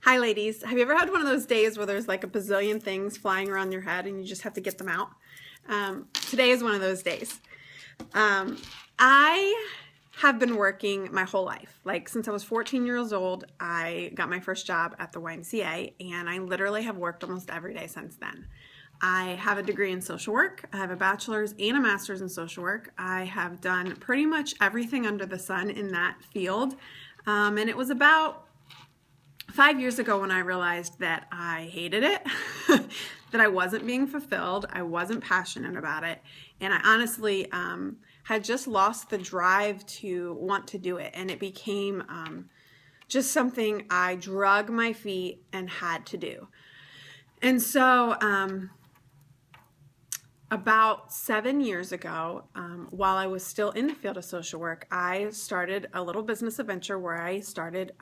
Hi ladies, have you ever had one of those days where there's like a bazillion things flying around your head and you just have to get them out? Today is one of those days. I have been working my whole life. Like since I was 14 years old, I got my first job at the YMCA and I literally have worked almost every day since then. I have a degree in social work. I have a bachelor's and a master's in social work. I have done pretty much everything under the sun in that field. And it was about 5 years ago when I realized that I hated it, that I wasn't being fulfilled, I wasn't passionate about it, and I honestly had just lost the drive to want to do it, and it became just something I drug my feet and had to do. And so about 7 years ago, while I was still in the field of social work, I started a little business adventure where I started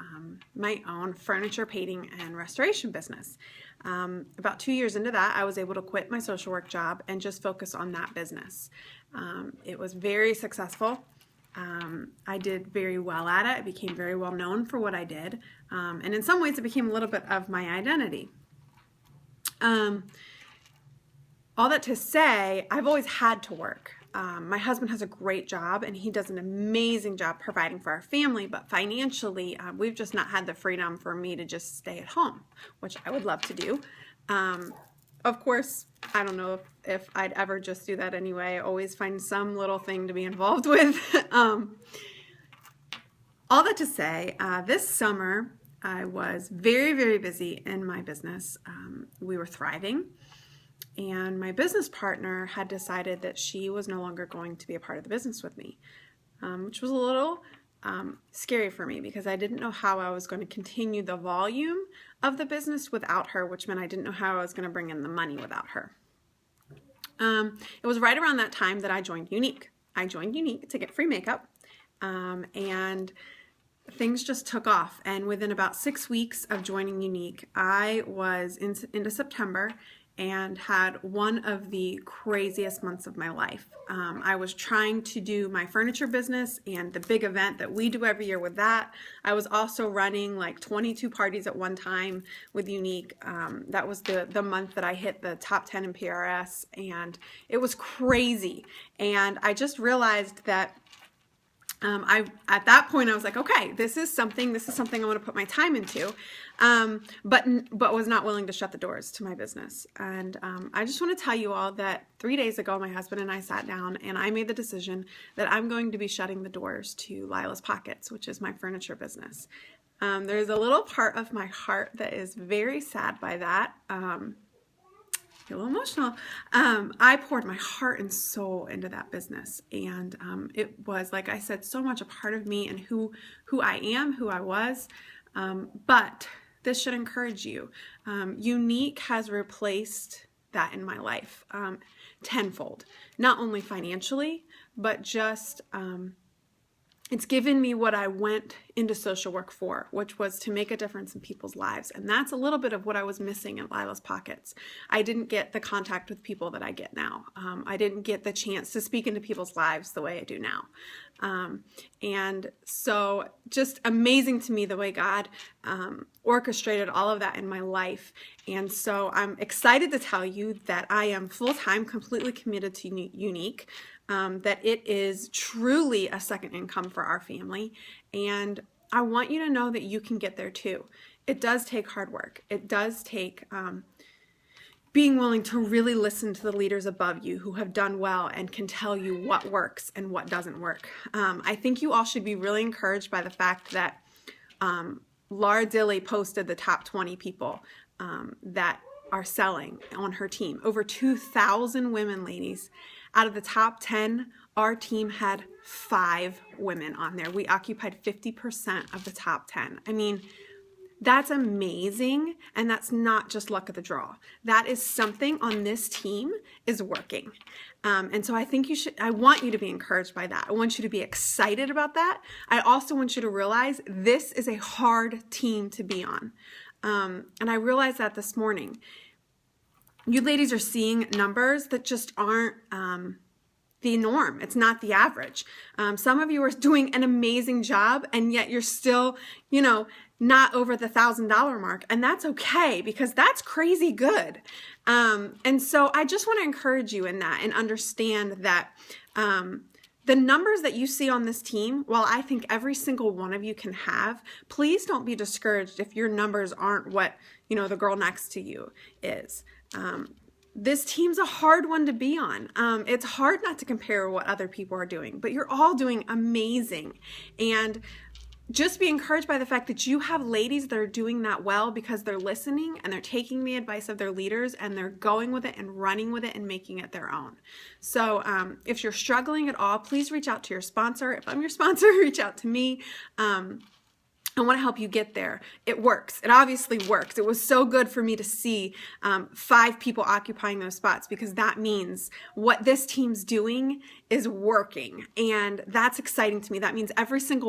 my own furniture painting and restoration business. About 2 years into that, I was able to quit my social work job and just focus on that business. It was very successful. I did very well at it. I became very well known for what I did. And in some ways, it became a little bit of my identity. All that to say, I've always had to work. My husband has a great job and he does an amazing job providing for our family, but financially, we've just not had the freedom for me to just stay at home, which I would love to do. Of course, I don't know if I'd ever just do that anyway. I always find some little thing to be involved with. All that to say, this summer, I was very, very busy in my business. We were thriving. And my business partner had decided that she was no longer going to be a part of the business with me, which was a little scary for me because I didn't know how I was going to continue the volume of the business without her, which meant I didn't know how I was going to bring in the money without her. It was right around that time that I joined Younique. I joined Younique to get free makeup, and things just took off. And within about 6 weeks of joining Younique, I was into September and had one of the craziest months of my life. I was trying to do my furniture business and the big event that we do every year with that. I was also running like 22 parties at one time with Younique. That was the month that I hit the top 10 in PRS, and it was crazy. And I just realized that at that point I was like, okay, this is something I want to put my time into, but was not willing to shut the doors to my business. And I just want to tell you all that 3 days ago, my husband and I sat down and I made the decision that I'm going to be shutting the doors to Lila's Pockets, which is my furniture business. There's a little part of my heart that is very sad by that. A little emotional. I poured my heart and soul into that business, and it was, like I said, so much a part of me and who I am, who I was. But this should encourage you. Younique has replaced that in my life tenfold, not only financially, but just it's given me what I went into social work for, which was to make a difference in people's lives. And that's a little bit of what I was missing at Lila's Pockets. I didn't get the contact with people that I get now. I didn't get the chance to speak into people's lives the way I do now. And so just amazing to me the way God orchestrated all of that in my life. And so I'm excited to tell you that I am full-time, completely committed to Younique. That it is truly a second income for our family. And I want you to know that you can get there too. It does take hard work. It does take being willing to really listen to the leaders above you who have done well and can tell you what works and what doesn't work. I think you all should be really encouraged by the fact that Laura Dilley posted the top 20 people that are selling on her team. Over 2,000 women, ladies. Out of the top 10, our team had 5 women on there. We occupied 50% of the top 10. I mean, that's amazing, and that's not just luck of the draw. That is something on this team is working. And so I think I want you to be encouraged by that. I want you to be excited about that. I also want you to realize this is a hard team to be on. And I realized that this morning. You ladies are seeing numbers that just aren't the norm. It's not the average. Some of you are doing an amazing job, and yet you're still, not over the $1,000 mark, and that's okay because that's crazy good. And so I just want to encourage you in that and understand that the numbers that you see on this team, while I think every single one of you can have, please don't be discouraged if your numbers aren't what, the girl next to you is. This team's a hard one to be on. It's hard not to compare what other people are doing, but you're all doing amazing. And just be encouraged by the fact that you have ladies that are doing that well because they're listening and they're taking the advice of their leaders and they're going with it and running with it and making it their own. So if you're struggling at all, please reach out to your sponsor. If I'm your sponsor, reach out to me. I want to help you get there. It works. It obviously works. It was so good for me to see 5 people occupying those spots because that means what this team's doing is working. And that's exciting to me. That means every single